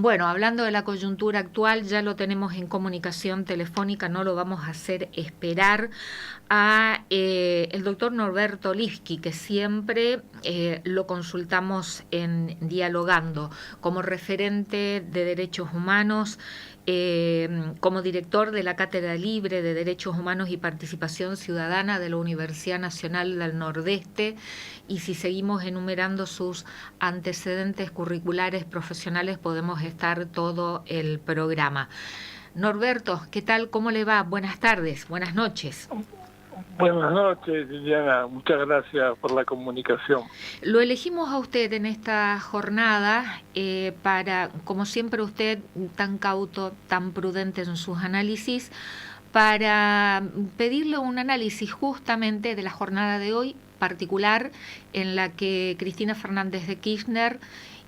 Bueno, hablando de la coyuntura actual, ya lo tenemos en comunicación telefónica, no lo vamos a hacer esperar, a el doctor Norberto Lifki, que siempre lo consultamos en Dialogando como referente de derechos humanos, como director de la Cátedra Libre de Derechos Humanos y Participación Ciudadana de la Universidad Nacional del Nordeste. Y si seguimos enumerando sus antecedentes curriculares profesionales, podemos estar todo el programa. Norberto, ¿qué tal? ¿Cómo le va? Buenas tardes, buenas noches. Buenas noches, Liliana. Muchas gracias por la comunicación. Lo elegimos a usted en esta jornada para, como siempre usted, tan cauto, tan prudente en sus análisis, para pedirle un análisis justamente de la jornada de hoy particular en la que Cristina Fernández de Kirchner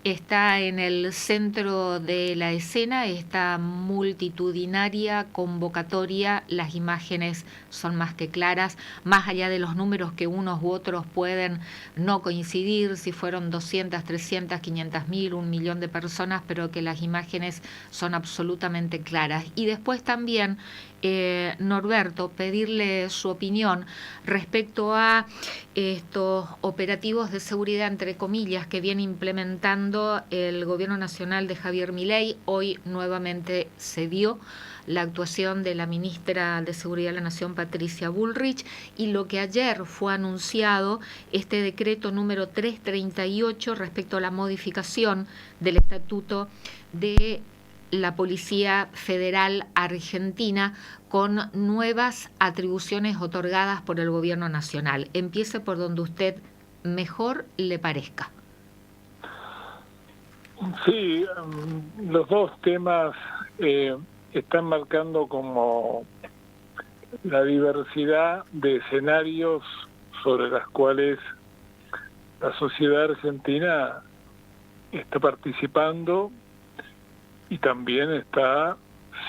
está en el centro de la escena, esta multitudinaria convocatoria. Las imágenes son más que claras, más allá de los números que unos u otros pueden no coincidir, si fueron 200, 300, 500.000, 1.000.000 de personas, pero que las imágenes son absolutamente claras. Y después también, Norberto, pedirle su opinión respecto a estos operativos de seguridad, entre comillas, que viene implementando el gobierno nacional de Javier Milei. Hoy nuevamente se dio la actuación de la ministra de Seguridad de la Nación, Patricia Bullrich, y lo que ayer fue anunciado, este decreto número 338 respecto a la modificación del estatuto de la Policía Federal Argentina con nuevas atribuciones otorgadas por el Gobierno Nacional. Empiece por donde usted mejor le parezca. Sí, los dos temas están marcando como la diversidad de escenarios sobre las cuales la sociedad argentina está participando y también está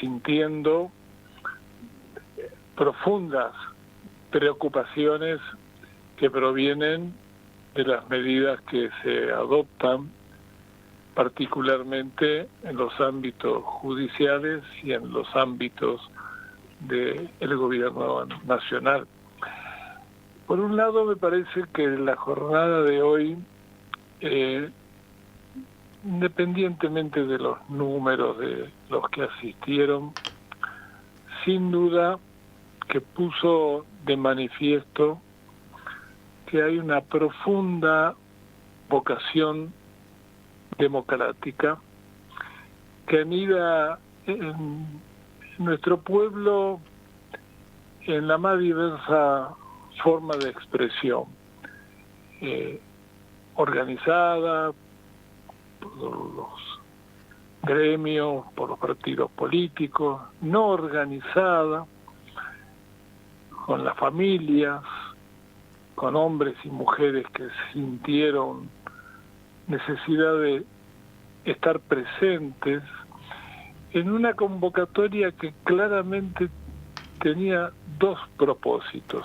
sintiendo profundas preocupaciones que provienen de las medidas que se adoptan, particularmente en los ámbitos judiciales y en los ámbitos del gobierno nacional. Por un lado, me parece que la jornada de hoy, independientemente de los números de los que asistieron, sin duda que puso de manifiesto que hay una profunda vocación democrática que anida en nuestro pueblo en la más diversa forma de expresión, organizada por los gremios, por los partidos políticos, no organizada, con las familias, con hombres y mujeres que sintieron necesidad de estar presentes en una convocatoria que claramente tenía dos propósitos.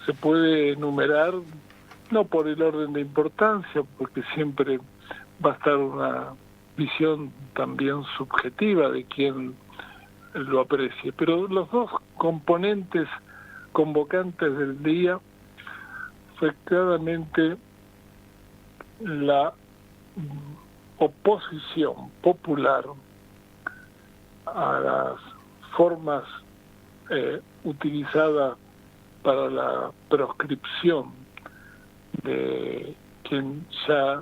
Se puede enumerar, no por el orden de importancia, porque siempre va a estar una visión también subjetiva de quien lo aprecie, pero los dos componentes convocantes del día fue claramente la oposición popular a las formas utilizadas para la proscripción de quien ya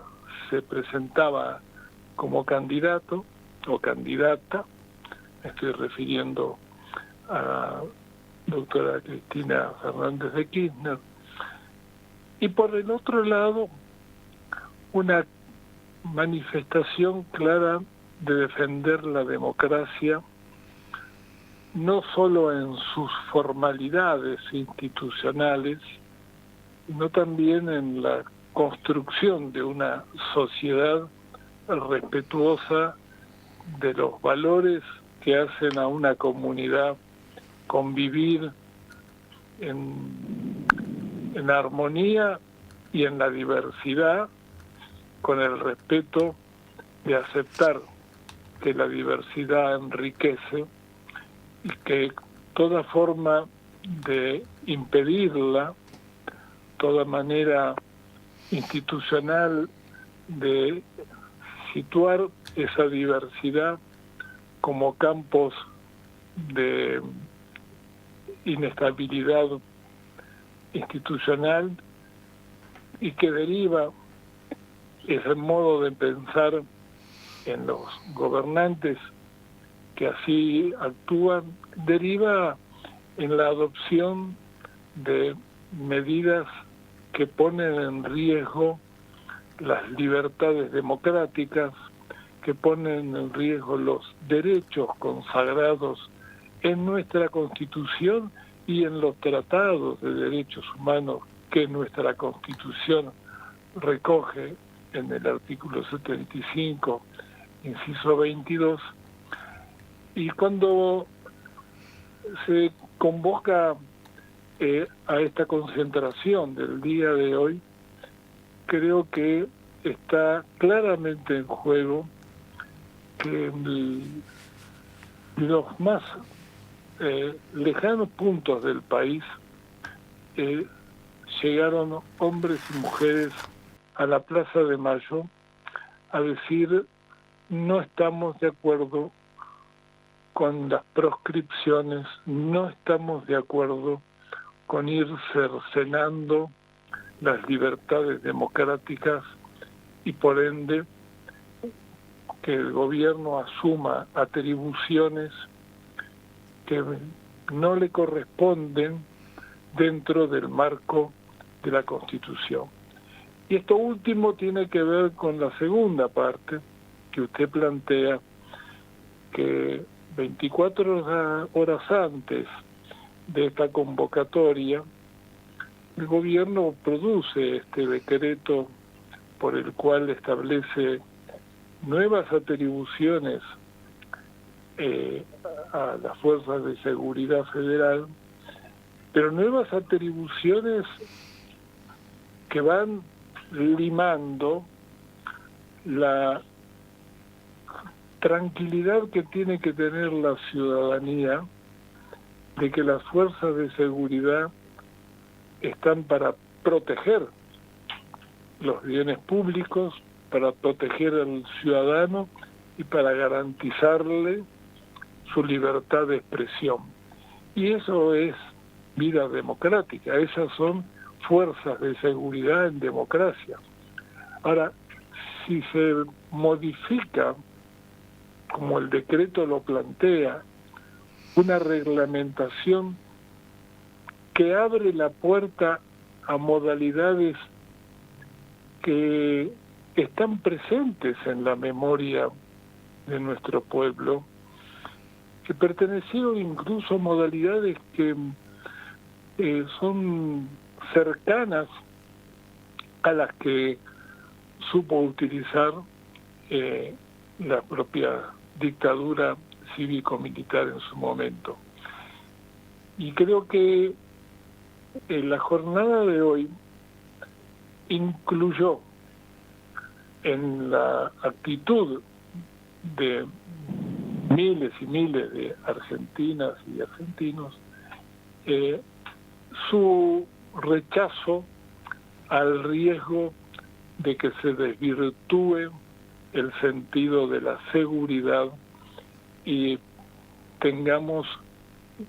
se presentaba como candidato o candidata. Me estoy refiriendo a la doctora Cristina Fernández de Kirchner. Y por el otro lado, una manifestación clara de defender la democracia, no solo en sus formalidades institucionales, sino también en la construcción de una sociedad respetuosa de los valores que hacen a una comunidad convivir en armonía y en la diversidad, con el respeto de aceptar que la diversidad enriquece y que toda forma de impedirla, toda manera institucional de situar esa diversidad como campos de inestabilidad institucional y que deriva ese modo de pensar en los gobernantes que así actúan, deriva en la adopción de medidas que ponen en riesgo las libertades democráticas, que ponen en riesgo los derechos consagrados en nuestra Constitución y en los tratados de derechos humanos que nuestra Constitución recoge en el artículo 75, inciso 22. Y cuando se convoca a esta concentración del día de hoy, creo que está claramente en juego que en los más lejanos puntos del país llegaron hombres y mujeres a la Plaza de Mayo a decir: no estamos de acuerdo con las proscripciones, no estamos de acuerdo con ir cercenando las libertades democráticas y por ende que el gobierno asuma atribuciones que no le corresponden dentro del marco de la Constitución. Y esto último tiene que ver con la segunda parte que usted plantea, que 24 horas antes de esta convocatoria, el gobierno produce este decreto por el cual establece nuevas atribuciones a las fuerzas de seguridad federal, pero nuevas atribuciones que van limando la tranquilidad que tiene que tener la ciudadanía de que las fuerzas de seguridad están para proteger los bienes públicos, para proteger al ciudadano y para garantizarle su libertad de expresión. Y eso es vida democrática, esas son fuerzas de seguridad en democracia. Ahora, si se modifica, como el decreto lo plantea, una reglamentación que abre la puerta a modalidades que están presentes en la memoria de nuestro pueblo, que pertenecieron incluso a modalidades que son cercanas a las que supo utilizar la propia dictadura cívico-militar en su momento. Y creo que la jornada de hoy incluyó en la actitud de miles y miles de argentinas y argentinos su rechazo al riesgo de que se desvirtúe el sentido de la seguridad y tengamos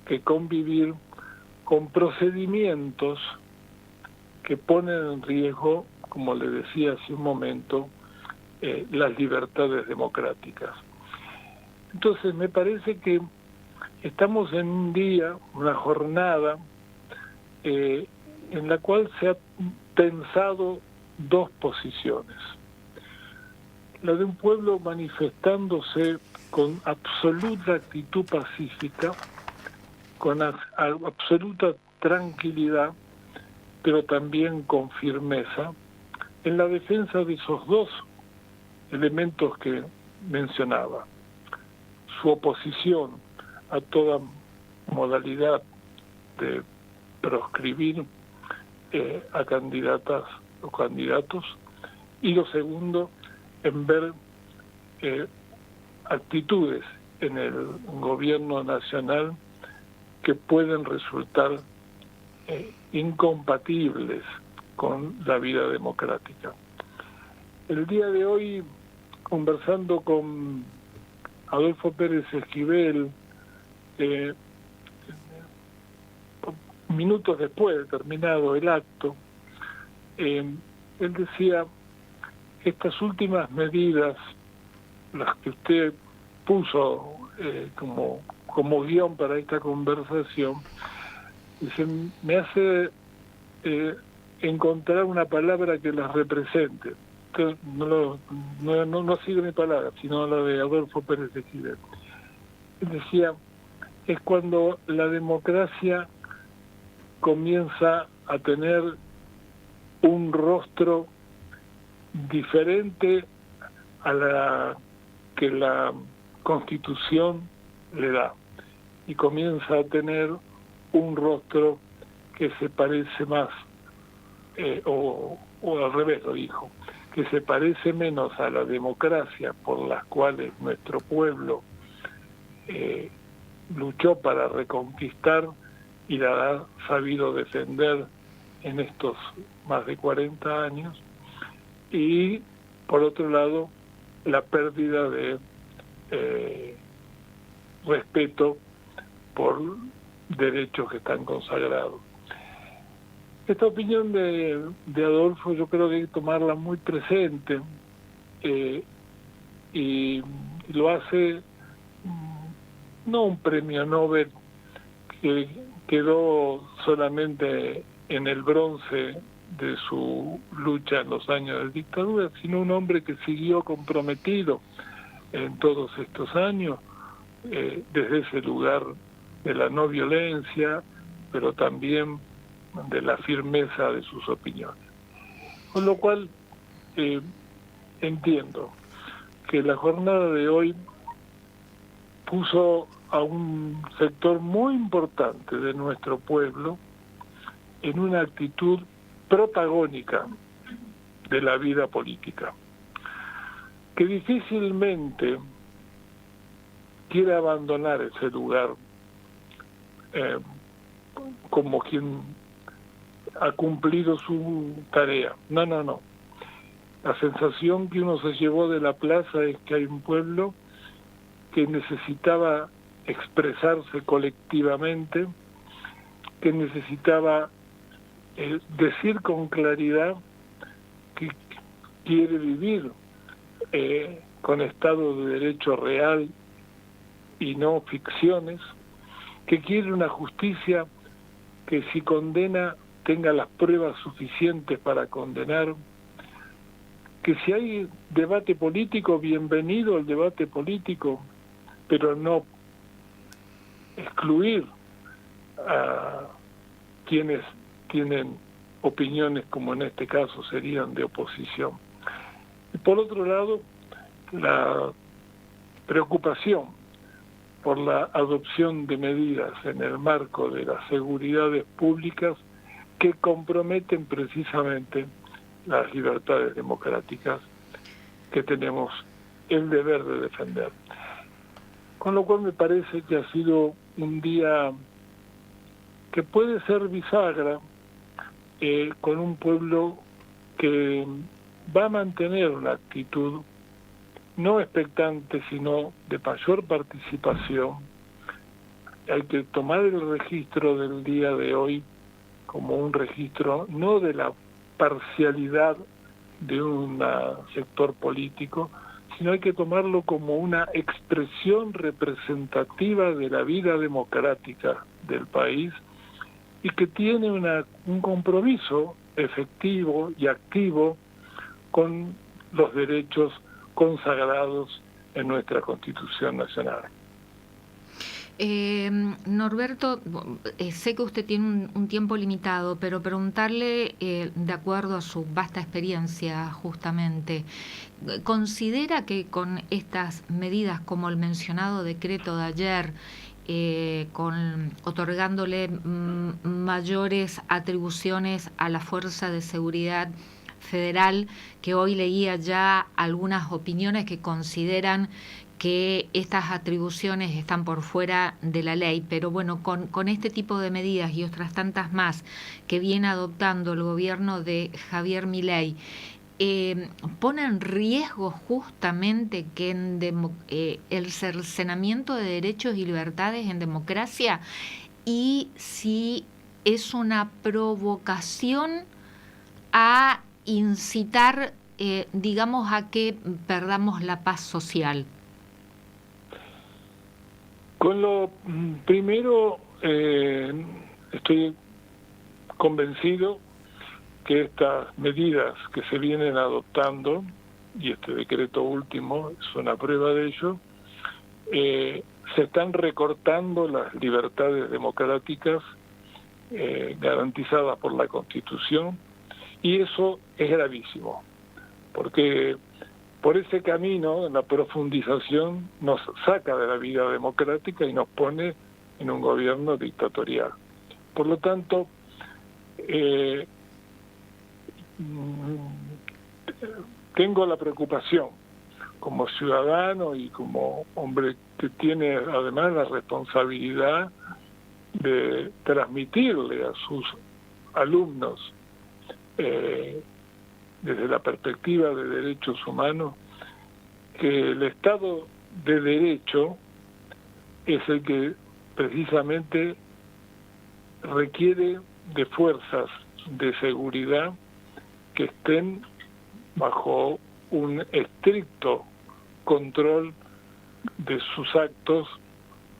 que convivir con procedimientos que ponen en riesgo, como le decía hace un momento, las libertades democráticas. Entonces me parece que estamos en un día, una jornada, en la cual se ha tensado dos posiciones. La de un pueblo manifestándose con absoluta actitud pacífica, con absoluta tranquilidad, pero también con firmeza, en la defensa de esos dos elementos que mencionaba: su oposición a toda modalidad de proscribir a candidatas o candidatos, y lo segundo, en ver actitudes en el gobierno nacional que pueden resultar incompatibles con la vida democrática. El día de hoy, conversando con Adolfo Pérez Esquivel, minutos después de terminado el acto, él decía, estas últimas medidas, las que usted puso como guión para esta conversación, dice, me hace encontrar una palabra que las represente. No sigue mi palabra, sino la de Adolfo Pérez Esquivel. Él decía, es cuando la democracia comienza a tener un rostro diferente a la que la Constitución le da, y comienza a tener un rostro que se parece más, o al revés lo dijo, que se parece menos a la democracia por las cuales nuestro pueblo luchó para reconquistar y la ha sabido defender en estos más de 40 años, y por otro lado la pérdida de respeto por derechos que están consagrados. Esta opinión de Adolfo yo creo que hay que tomarla muy presente, y lo hace no un premio Nobel que quedó solamente en el bronce de su lucha en los años de dictadura, sino un hombre que siguió comprometido en todos estos años, desde ese lugar de la no violencia, pero también de la firmeza de sus opiniones. Con lo cual, entiendo que la jornada de hoy puso a un sector muy importante de nuestro pueblo en una actitud protagónica de la vida política, que difícilmente quiere abandonar ese lugar como quien ha cumplido su tarea. No. La sensación que uno se llevó de la plaza es que hay un pueblo que necesitaba expresarse colectivamente, que necesitaba decir con claridad que quiere vivir con Estado de Derecho real y no ficciones, que quiere una justicia que si condena tenga las pruebas suficientes para condenar, que si hay debate político, bienvenido el debate político, pero no excluir a quienes tienen opiniones como en este caso serían de oposición. Y por otro lado, la preocupación por la adopción de medidas en el marco de las seguridades públicas que comprometen precisamente las libertades democráticas que tenemos el deber de defender. Con lo cual me parece que ha sido un día que puede ser bisagra con un pueblo que va a mantener una actitud no expectante, sino de mayor participación. Hay que tomar el registro del día de hoy como un registro no de la parcialidad de un sector político, sino hay que tomarlo como una expresión representativa de la vida democrática del país y que tiene un compromiso efectivo y activo con los derechos consagrados en nuestra Constitución Nacional. Norberto, sé que usted tiene un tiempo limitado, pero preguntarle, de acuerdo a su vasta experiencia justamente, ¿considera que con estas medidas como el mencionado decreto de ayer, otorgándole mayores atribuciones a la fuerza de seguridad Federal, que hoy leía ya algunas opiniones que consideran que estas atribuciones están por fuera de la ley, pero bueno, con este tipo de medidas y otras tantas más que viene adoptando el gobierno de Javier Milei, pone en riesgo justamente que el cercenamiento de derechos y libertades en democracia, y si es una provocación a incitar, digamos, a que perdamos la paz social. Con lo primero, estoy convencido que estas medidas que se vienen adoptando, y este decreto último es una prueba de ello, se están recortando las libertades democráticas garantizadas por la Constitución, y eso es gravísimo, porque por ese camino, la profundización nos saca de la vida democrática y nos pone en un gobierno dictatorial. Por lo tanto, tengo la preocupación como ciudadano y como hombre que tiene además la responsabilidad de transmitirle a sus alumnos desde la perspectiva de derechos humanos, que el Estado de Derecho es el que precisamente requiere de fuerzas de seguridad que estén bajo un estricto control de sus actos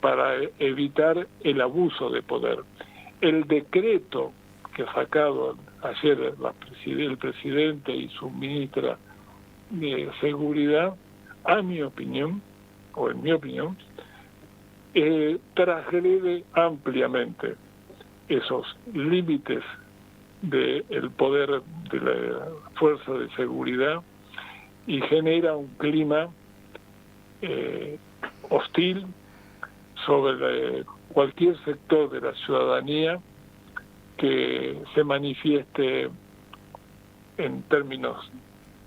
para evitar el abuso de poder. El decreto que ha sacado ayer el presidente y su ministra de Seguridad, en mi opinión, transgrede ampliamente esos límites del poder de la fuerza de seguridad y genera un clima hostil sobre cualquier sector de la ciudadanía que se manifieste en términos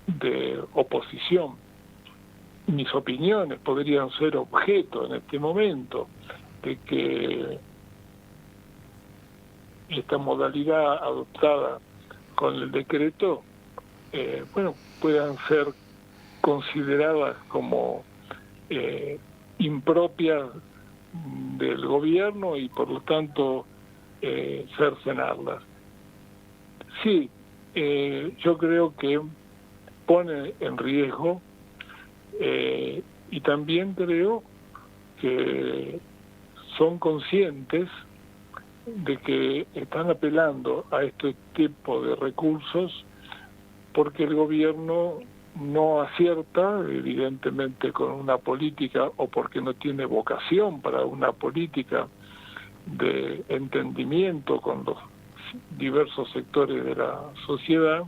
de oposición. Mis opiniones podrían ser objeto en este momento de que esta modalidad adoptada con el decreto, puedan ser consideradas como impropias del gobierno y por lo tanto cercenarlas. Sí, yo creo que pone en riesgo y también creo que son conscientes de que están apelando a este tipo de recursos porque el gobierno no acierta, evidentemente, con una política o porque no tiene vocación para una política de entendimiento con los diversos sectores de la sociedad,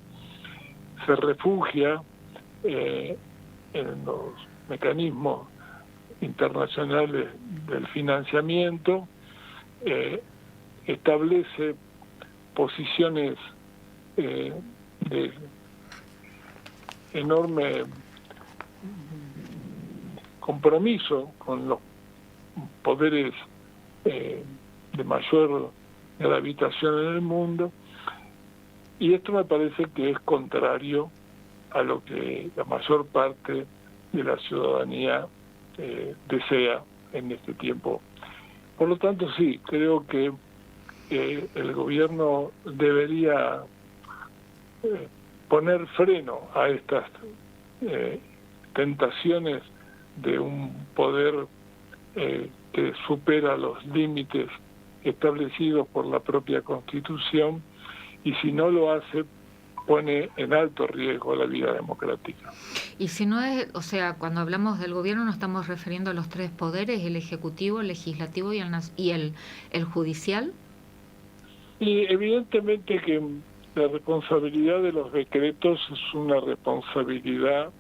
se refugia en los mecanismos internacionales del financiamiento, establece posiciones de enorme compromiso con los poderes de mayor gravitación en el mundo, y esto me parece que es contrario a lo que la mayor parte de la ciudadanía desea en este tiempo. Por lo tanto, sí, creo que el gobierno debería poner freno a estas tentaciones de un poder que supera los límites establecidos por la propia Constitución, y si no lo hace, pone en alto riesgo la vida democrática. Y si no es, o sea, cuando hablamos del gobierno nos estamos refiriendo a los tres poderes, el ejecutivo, el legislativo y el judicial. Y evidentemente que la responsabilidad de los decretos es una responsabilidad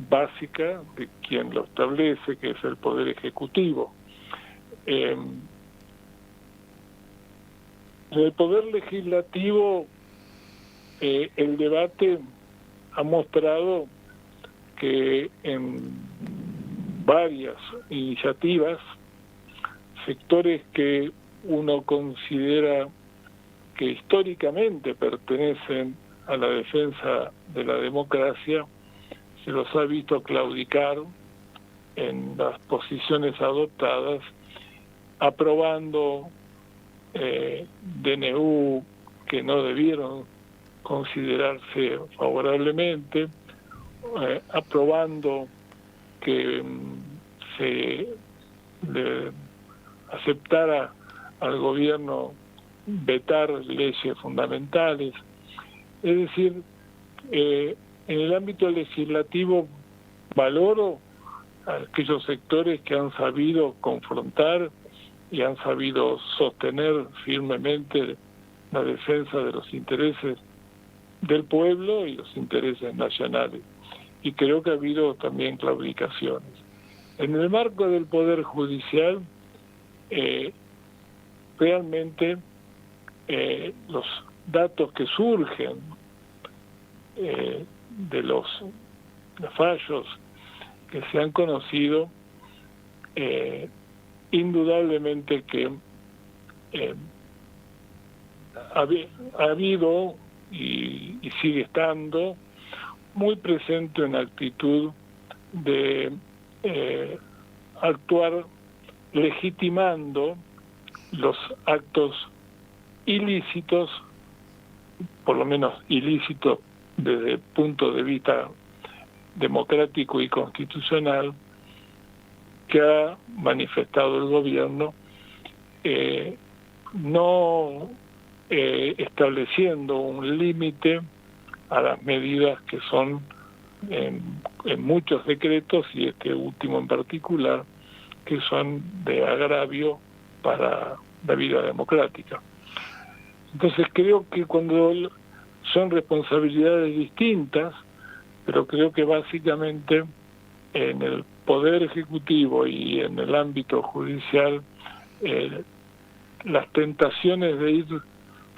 básica de quien lo establece, que es el Poder Ejecutivo. En el Poder Legislativo, el debate ha mostrado que en varias iniciativas, sectores que uno considera que históricamente pertenecen a la defensa de la democracia, se los ha visto claudicar en las posiciones adoptadas, aprobando DNU que no debieron considerarse favorablemente, aprobando que se le aceptara al gobierno vetar leyes fundamentales. Es decir, en el ámbito legislativo valoro a aquellos sectores que han sabido confrontar y han sabido sostener firmemente la defensa de los intereses del pueblo y los intereses nacionales. Y creo que ha habido también claudicaciones. En el marco del Poder Judicial, realmente los datos que surgen de los fallos que se han conocido, indudablemente que ha habido y sigue estando muy presente una actitud de actuar legitimando los actos ilícitos, por lo menos ilícitos desde el punto de vista democrático y constitucional, que ha manifestado el gobierno, no estableciendo un límite a las medidas que son en muchos decretos, y este último en particular, que son de agravio para la vida democrática. Entonces creo que cuando son responsabilidades distintas, pero creo que básicamente en el Poder Ejecutivo y en el ámbito judicial, las tentaciones de ir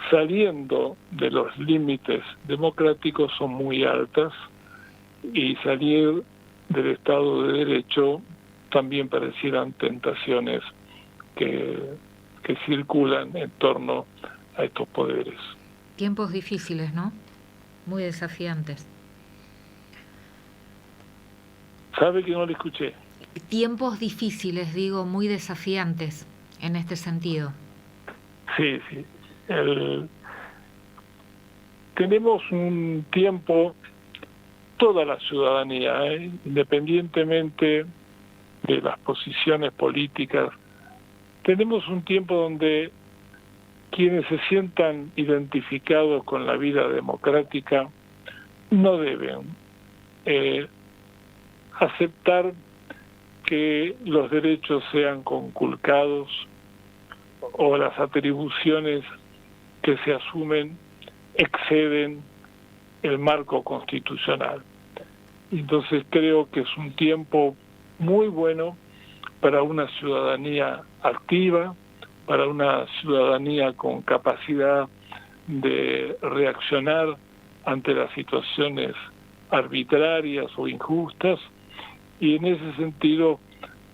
saliendo de los límites democráticos son muy altas, y salir del Estado de Derecho también parecieran tentaciones que circulan en torno a estos poderes. Tiempos difíciles, ¿no? Muy desafiantes. ¿Sabe que no le escuché? Tiempos difíciles, digo, muy desafiantes en este sentido. Sí. Tenemos un tiempo, toda la ciudadanía, independientemente de las posiciones políticas, tenemos un tiempo donde quienes se sientan identificados con la vida democrática no deben aceptar que los derechos sean conculcados o las atribuciones que se asumen exceden el marco constitucional. Entonces creo que es un tiempo muy bueno para una ciudadanía activa, para una ciudadanía con capacidad de reaccionar ante las situaciones arbitrarias o injustas, y en ese sentido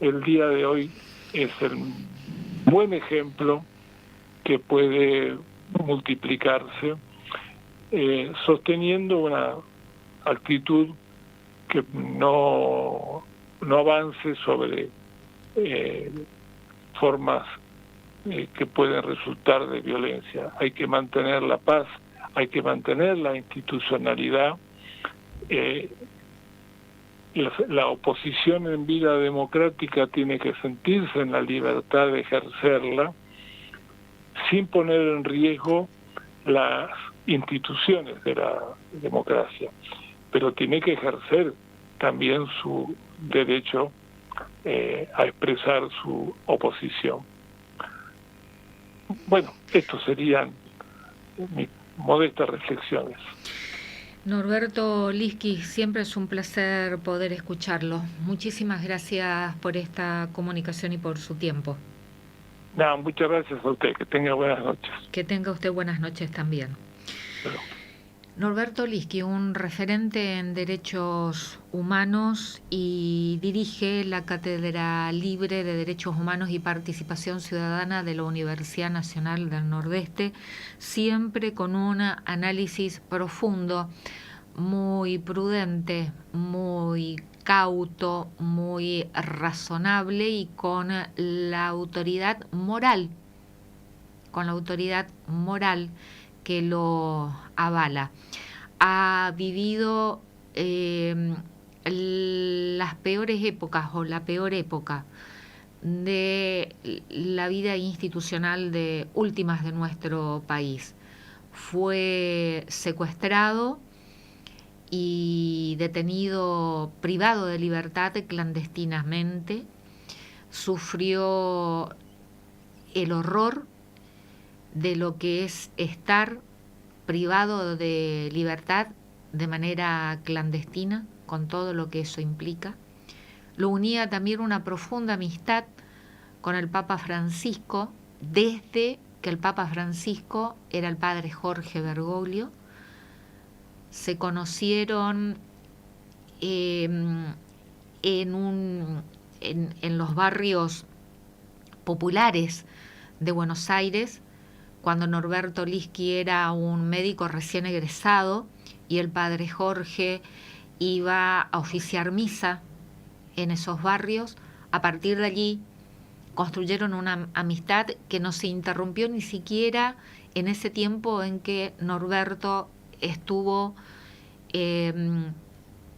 el día de hoy es el buen ejemplo que puede multiplicarse, sosteniendo una actitud que no avance sobre formas que pueden resultar de violencia. Hay que mantener la paz, hay que mantener la institucionalidad. La oposición en vida democrática tiene que sentirse en la libertad de ejercerla sin poner en riesgo las instituciones de la democracia, pero tiene que ejercer también su derecho a expresar su oposición. Bueno, estos serían mis modestas reflexiones. Norberto Liski, siempre es un placer poder escucharlo. Muchísimas gracias por esta comunicación y por su tiempo. Muchas gracias a usted. Que tenga buenas noches. Que tenga usted buenas noches también. Pero... Norberto Liski, un referente en derechos humanos, y dirige la Cátedra Libre de Derechos Humanos y Participación Ciudadana de la Universidad Nacional del Nordeste, siempre con un análisis profundo, muy prudente, muy cauto, muy razonable y con la autoridad moral, que lo avala. Ha vivido las peores épocas o la peor época de la vida institucional de últimas de nuestro país. Fue secuestrado y detenido, privado de libertad clandestinamente. Sufrió el horror de lo que es estar privado de libertad de manera clandestina, con todo lo que eso implica. Lo unía también una profunda amistad con el Papa Francisco, desde que el Papa Francisco era el padre Jorge Bergoglio. Se conocieron en los barrios populares de Buenos Aires, cuando Norberto Liski era un médico recién egresado y el padre Jorge iba a oficiar misa en esos barrios. A partir de allí construyeron una amistad que no se interrumpió ni siquiera en ese tiempo en que Norberto estuvo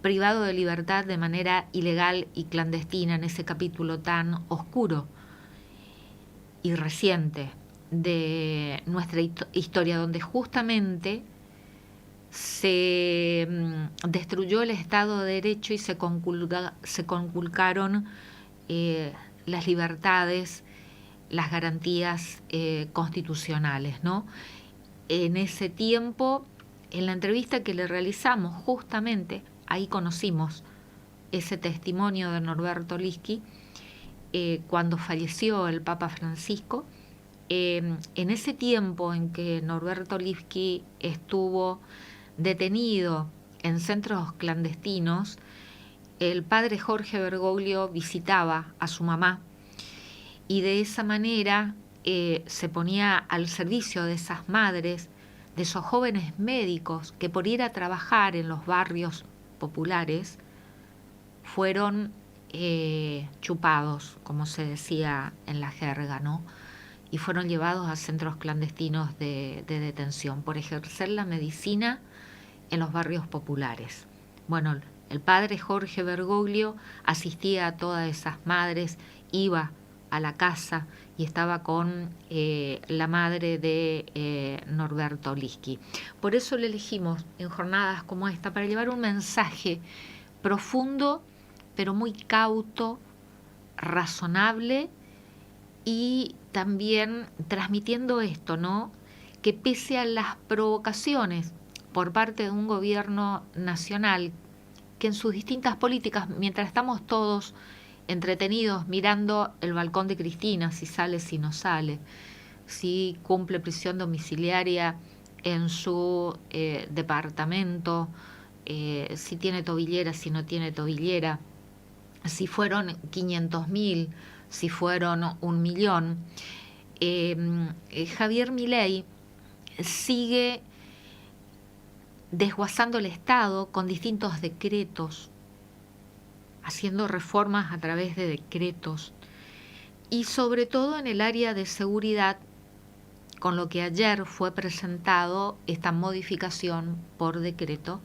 privado de libertad de manera ilegal y clandestina, en ese capítulo tan oscuro y reciente de nuestra historia, donde justamente se destruyó el Estado de Derecho y se conculcaron las libertades, las garantías constitucionales, ¿no? En ese tiempo, en la entrevista que le realizamos, justamente ahí conocimos ese testimonio de Norberto Liski, cuando falleció el Papa Francisco. En ese tiempo en que Norberto Liski estuvo detenido en centros clandestinos, el padre Jorge Bergoglio visitaba a su mamá y de esa manera se ponía al servicio de esas madres, de esos jóvenes médicos que por ir a trabajar en los barrios populares fueron chupados, como se decía en la jerga, ¿no? Y fueron llevados a centros clandestinos de detención por ejercer la medicina en los barrios populares. Bueno, el padre Jorge Bergoglio asistía a todas esas madres, iba a la casa y estaba con la madre de Norberto Liski. Por eso le elegimos en jornadas como esta, para llevar un mensaje profundo, pero muy cauto, razonable, y también transmitiendo esto, ¿no? Que pese a las provocaciones por parte de un gobierno nacional, que en sus distintas políticas, mientras estamos todos entretenidos mirando el balcón de Cristina, si sale, si no sale, si cumple prisión domiciliaria en su departamento, si tiene tobillera, si no tiene tobillera, si fueron 500.000, si fueron 1.000.000. Javier Milei sigue desguazando el Estado con distintos decretos, haciendo reformas a través de decretos, y sobre todo en el área de seguridad, con lo que ayer fue presentado esta modificación por decreto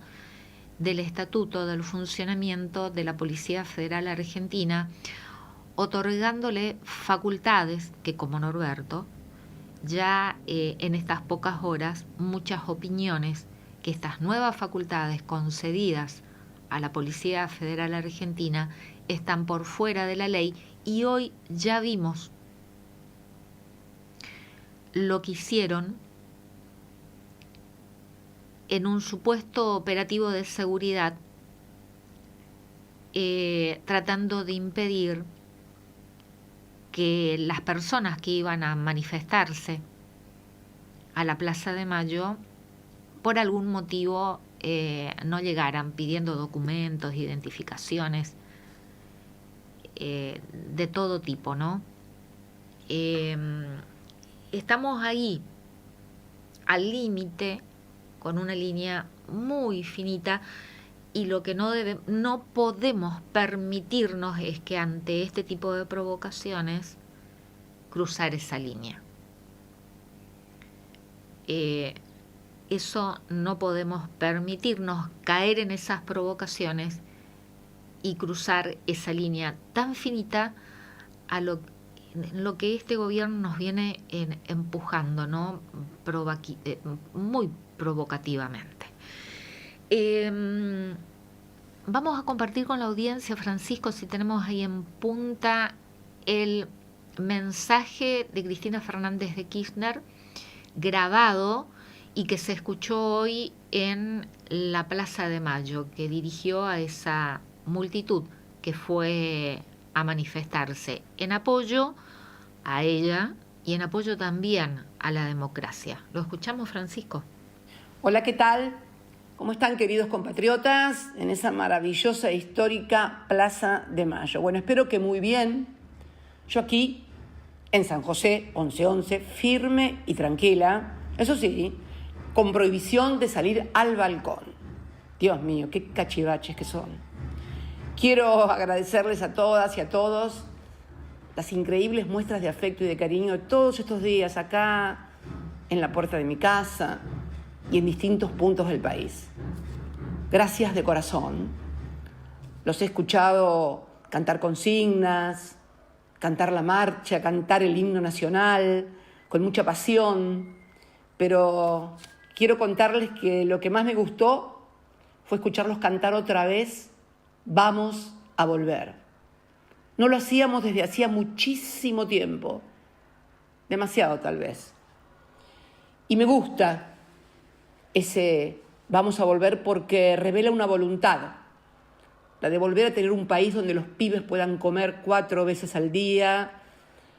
del Estatuto del Funcionamiento de la Policía Federal Argentina, otorgándole facultades que, como Norberto, ya en estas pocas horas, muchas opiniones que estas nuevas facultades concedidas a la Policía Federal Argentina están por fuera de la ley, y hoy ya vimos lo que hicieron en un supuesto operativo de seguridad, tratando de impedir que las personas que iban a manifestarse a la Plaza de Mayo por algún motivo no llegaran pidiendo documentos, identificaciones de todo tipo, ¿no? Estamos ahí al límite, con una línea muy finita, y lo que no podemos permitirnos es que ante este tipo de provocaciones cruzar esa línea. Eso no podemos permitirnos, caer en esas provocaciones y cruzar esa línea tan finita a lo que este gobierno nos viene empujando, ¿no? Muy provocativamente. Vamos a compartir con la audiencia, Francisco, si tenemos ahí en punta el mensaje de Cristina Fernández de Kirchner grabado y que se escuchó hoy en la Plaza de Mayo, que dirigió a esa multitud que fue a manifestarse en apoyo a ella y en apoyo también a la democracia. ¿Lo escuchamos, Francisco? Hola, ¿qué tal? ¿Cómo están, queridos compatriotas, en esa maravillosa e histórica Plaza de Mayo? Bueno, espero que muy bien. Yo aquí, en San José, 1111, firme y tranquila, eso sí, con prohibición de salir al balcón. Dios mío, qué cachivaches que son. Quiero agradecerles a todas y a todos las increíbles muestras de afecto y de cariño de todos estos días acá, en la puerta de mi casa y en distintos puntos del país. Gracias de corazón. Los he escuchado cantar consignas, cantar la marcha, cantar el himno nacional, con mucha pasión, pero quiero contarles que lo que más me gustó fue escucharlos cantar otra vez Vamos a volver. No lo hacíamos desde hacía muchísimo tiempo, demasiado tal vez. Y me gusta ese vamos a volver porque revela una voluntad, la de volver a tener un país donde los pibes puedan comer 4 veces al día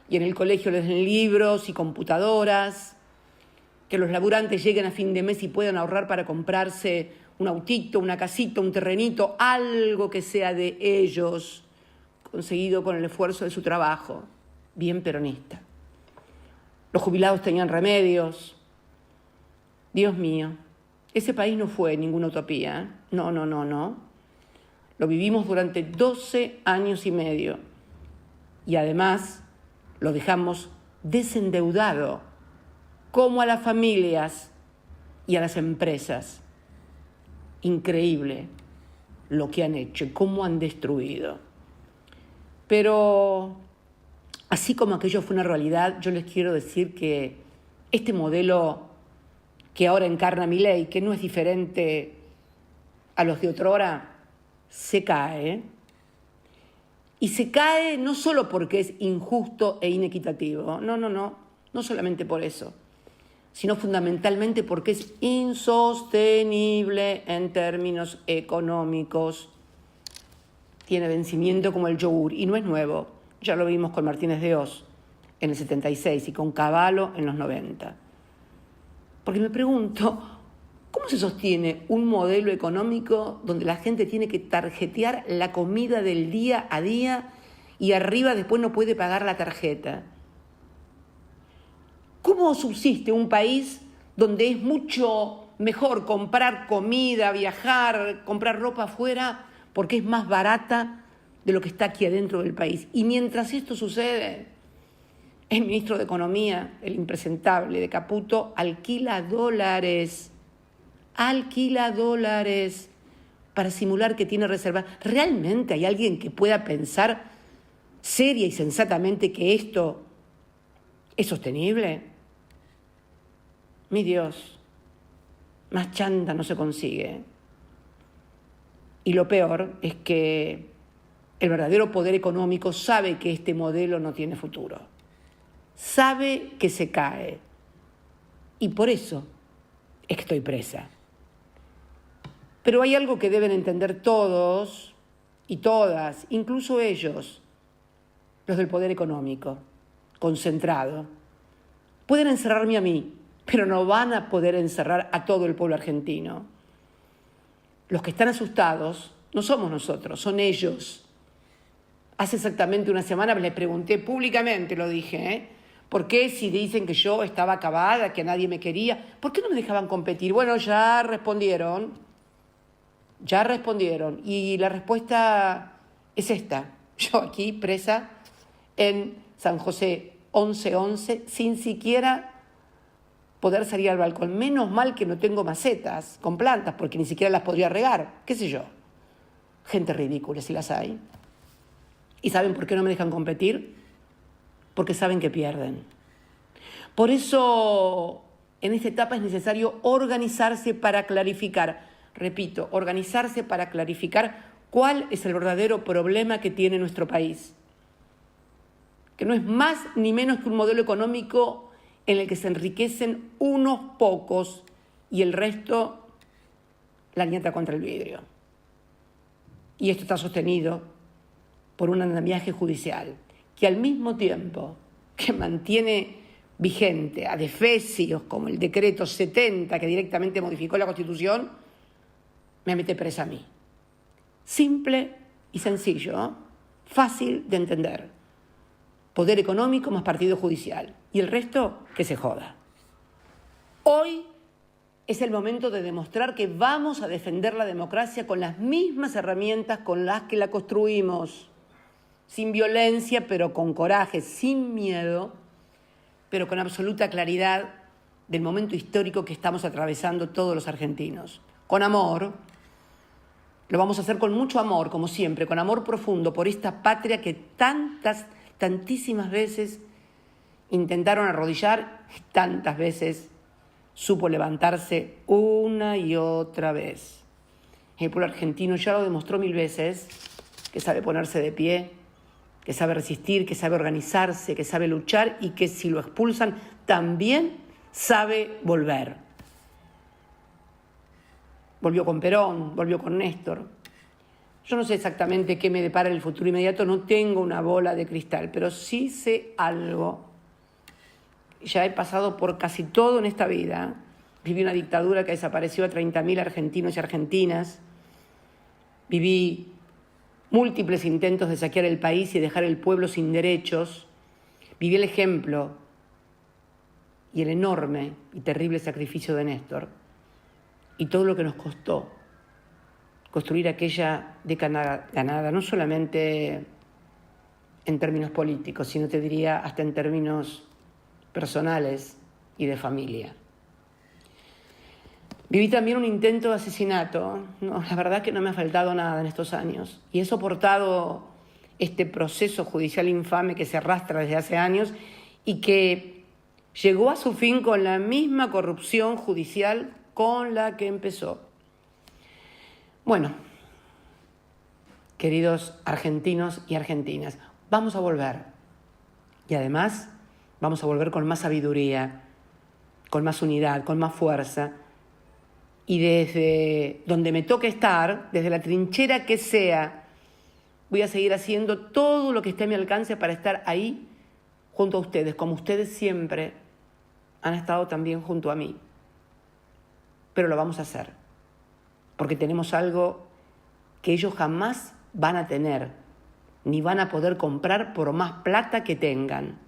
y en el colegio les den libros y computadoras, que los laburantes lleguen a fin de mes y puedan ahorrar para comprarse un autito, una casita, un terrenito, algo que sea de ellos, conseguido con el esfuerzo de su trabajo, bien peronista. Los jubilados tenían remedios. Dios mío, ese país no fue ninguna utopía, ¿eh? No. Lo vivimos durante 12 años y medio y además lo dejamos desendeudado, como a las familias y a las empresas. Increíble lo que han hecho y cómo han destruido. Pero así como aquello fue una realidad, yo les quiero decir que este modelo que ahora encarna Milei, que no es diferente a los de otrora, se cae. Y se cae no solo porque es injusto e inequitativo, no solamente por eso, sino fundamentalmente porque es insostenible en términos económicos. Tiene vencimiento como el yogur y no es nuevo. Ya lo vimos con Martínez de Oz en el 76 y con Cavallo en los 90. Porque me pregunto, ¿cómo se sostiene un modelo económico donde la gente tiene que tarjetear la comida del día a día y arriba después no puede pagar la tarjeta? ¿Cómo subsiste un país donde es mucho mejor comprar comida, viajar, comprar ropa afuera porque es más barata de lo que está aquí adentro del país? Y mientras esto sucede, el ministro de Economía, el impresentable de Caputo, alquila dólares para simular que tiene reservas. ¿Realmente hay alguien que pueda pensar seria y sensatamente que esto es sostenible? Mi Dios, más chanta no se consigue. Y lo peor es que el verdadero poder económico sabe que este modelo no tiene futuro. Sabe que se cae. Y por eso es que estoy presa. Pero hay algo que deben entender todos y todas, incluso ellos, los del poder económico, concentrado. Pueden encerrarme a mí, pero no van a poder encerrar a todo el pueblo argentino. Los que están asustados no somos nosotros, son ellos. Hace exactamente una semana les pregunté públicamente, lo dije, ¿por qué si dicen que yo estaba acabada, que nadie me quería? ¿Por qué no me dejaban competir? Bueno, ya respondieron. Y la respuesta es esta. Yo aquí presa en San José 1111 sin siquiera poder salir al balcón. Menos mal que no tengo macetas con plantas porque ni siquiera las podría regar, qué sé yo. Gente ridícula si las hay. ¿Y saben por qué no me dejan competir? Porque saben que pierden. Por eso en esta etapa es necesario organizarse para clarificar, repito, organizarse para clarificar cuál es el verdadero problema que tiene nuestro país. Que no es más ni menos que un modelo económico en el que se enriquecen unos pocos y el resto la nieta contra el vidrio. Y esto está sostenido por un andamiaje judicial que al mismo tiempo que mantiene vigente adefesios como el decreto 70 que directamente modificó la Constitución, me mete presa a mí. Simple y sencillo, fácil de entender. Poder económico más partido judicial. Y el resto, que se joda. Hoy es el momento de demostrar que vamos a defender la democracia con las mismas herramientas con las que la construimos. Sin violencia, pero con coraje, sin miedo, pero con absoluta claridad del momento histórico que estamos atravesando todos los argentinos. Con amor, lo vamos a hacer con mucho amor, como siempre, con amor profundo por esta patria que tantísimas veces intentaron arrodillar, tantas veces supo levantarse una y otra vez. El pueblo argentino ya lo demostró 1000 veces, que sabe ponerse de pie, que sabe resistir, que sabe organizarse, que sabe luchar y que si lo expulsan también sabe volver. Volvió con Perón, volvió con Néstor. Yo no sé exactamente qué me depara el futuro inmediato, no tengo una bola de cristal, pero sí sé algo. Ya he pasado por casi todo en esta vida. Viví una dictadura que desapareció a 30.000 argentinos y argentinas. Viví múltiples intentos de saquear el país y dejar el pueblo sin derechos. Viví el ejemplo y el enorme y terrible sacrificio de Néstor y todo lo que nos costó construir aquella década ganada, no solamente en términos políticos, sino te diría hasta en términos personales y de familia. Viví también un intento de asesinato. No, la verdad que no me ha faltado nada en estos años. Y he soportado este proceso judicial infame que se arrastra desde hace años y que llegó a su fin con la misma corrupción judicial con la que empezó. Bueno, queridos argentinos y argentinas, vamos a volver. Y además vamos a volver con más sabiduría, con más unidad, con más fuerza. Y desde donde me toque estar, desde la trinchera que sea, voy a seguir haciendo todo lo que esté a mi alcance para estar ahí junto a ustedes, como ustedes siempre han estado también junto a mí. Pero lo vamos a hacer, porque tenemos algo que ellos jamás van a tener, ni van a poder comprar por más plata que tengan.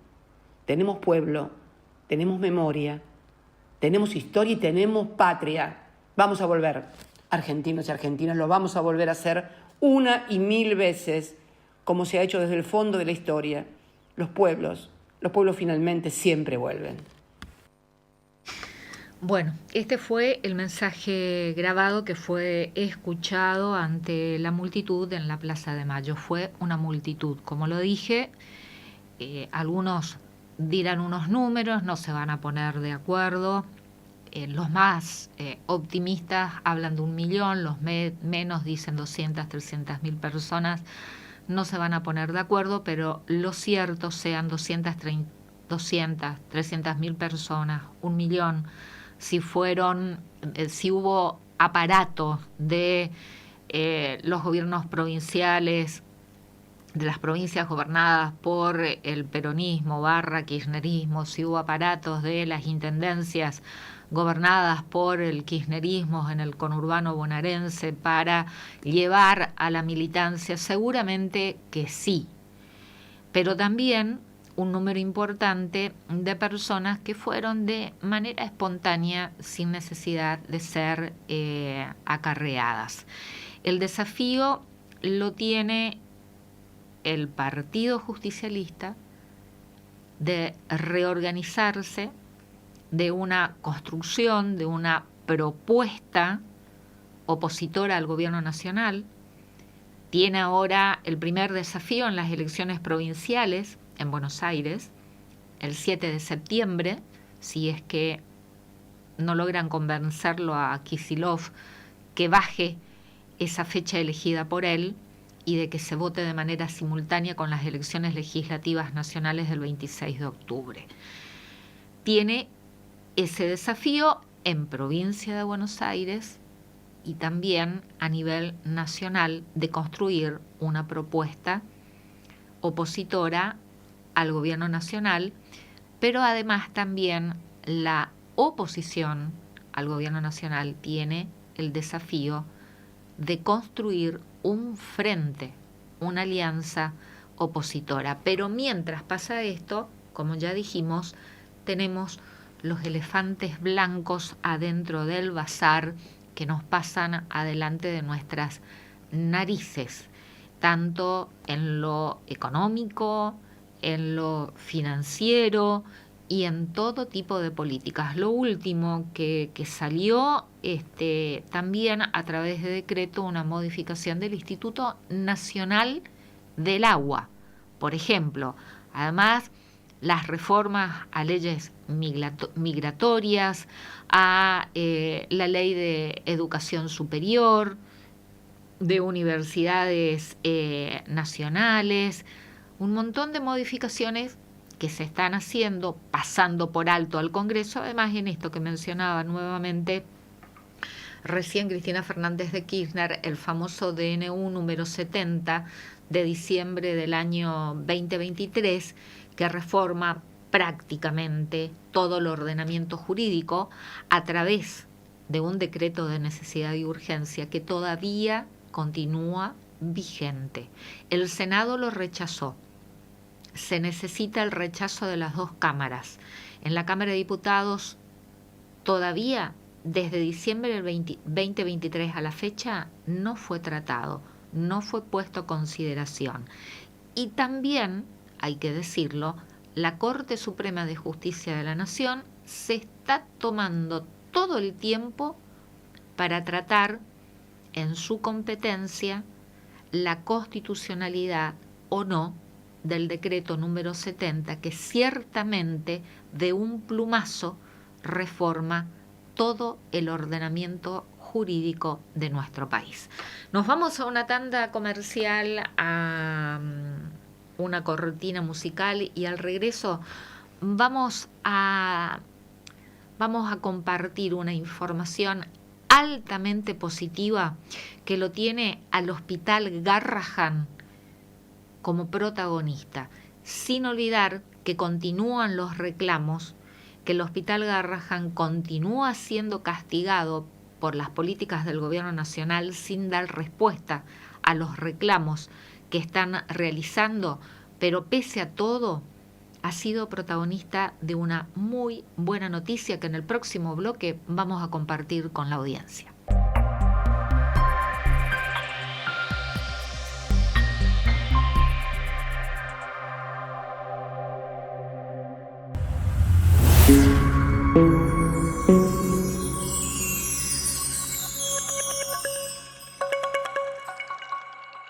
Tenemos pueblo, tenemos memoria, tenemos historia y tenemos patria. Vamos a volver, argentinos y argentinas, lo vamos a volver a hacer 1 y 1000 veces, como se ha hecho desde el fondo de la historia. Los pueblos finalmente siempre vuelven. Bueno, este fue el mensaje grabado que fue escuchado ante la multitud en la Plaza de Mayo. Fue una multitud, como lo dije, algunos dirán unos números, no se van a poner de acuerdo. Los más optimistas hablan de 1 millón, los menos dicen 200, 300.000 personas. No se van a poner de acuerdo, pero lo cierto sean 200, 300.000 personas, 1 millón. Si hubo aparato de los gobiernos provinciales de las provincias gobernadas por el peronismo / kirchnerismo, si hubo aparatos de las intendencias gobernadas por el kirchnerismo en el conurbano bonaerense para llevar a la militancia, seguramente que sí, pero también un número importante de personas que fueron de manera espontánea, sin necesidad de ser acarreadas. El desafío lo tiene el Partido Justicialista de reorganizarse, de una construcción, de una propuesta opositora al gobierno nacional. Tiene ahora el primer desafío en las elecciones provinciales en Buenos Aires, el 7 de septiembre, si es que no logran convencerlo a Kicillof que baje esa fecha elegida por él y de que se vote de manera simultánea con las elecciones legislativas nacionales del 26 de octubre. Tiene ese desafío en provincia de Buenos Aires y también a nivel nacional de construir una propuesta opositora al gobierno nacional, pero además también la oposición al gobierno nacional tiene el desafío de construir un frente, una alianza opositora. Pero mientras pasa esto, como ya dijimos, tenemos los elefantes blancos adentro del bazar que nos pasan adelante de nuestras narices, tanto en lo económico, en lo financiero y en todo tipo de políticas. Lo último que salió también a través de decreto, una modificación del Instituto Nacional del Agua, por ejemplo. Además, las reformas a leyes migratorias, a la ley de educación superior, de universidades nacionales, un montón de modificaciones que se están haciendo, pasando por alto al Congreso, además en esto que mencionaba nuevamente recién Cristina Fernández de Kirchner, el famoso DNU número 70 de diciembre del año 2023, que reforma prácticamente todo el ordenamiento jurídico a través de un decreto de necesidad y urgencia que todavía continúa vigente. El Senado lo rechazó. Se necesita el rechazo de las dos cámaras. En la Cámara de Diputados todavía desde diciembre del 2023 a la fecha no fue tratado, no fue puesto a consideración. Y también, hay que decirlo, la Corte Suprema de Justicia de la Nación se está tomando todo el tiempo para tratar en su competencia la constitucionalidad o no del decreto número 70, que ciertamente de un plumazo reforma todo el ordenamiento jurídico de nuestro país. Nos vamos a una tanda comercial, a una cortina musical, y al regreso vamos a compartir una información altamente positiva que lo tiene al Hospital Garrahan como protagonista, sin olvidar que continúan los reclamos, que el Hospital Garrahan continúa siendo castigado por las políticas del gobierno nacional sin dar respuesta a los reclamos que están realizando, pero pese a todo ha sido protagonista de una muy buena noticia que en el próximo bloque vamos a compartir con la audiencia.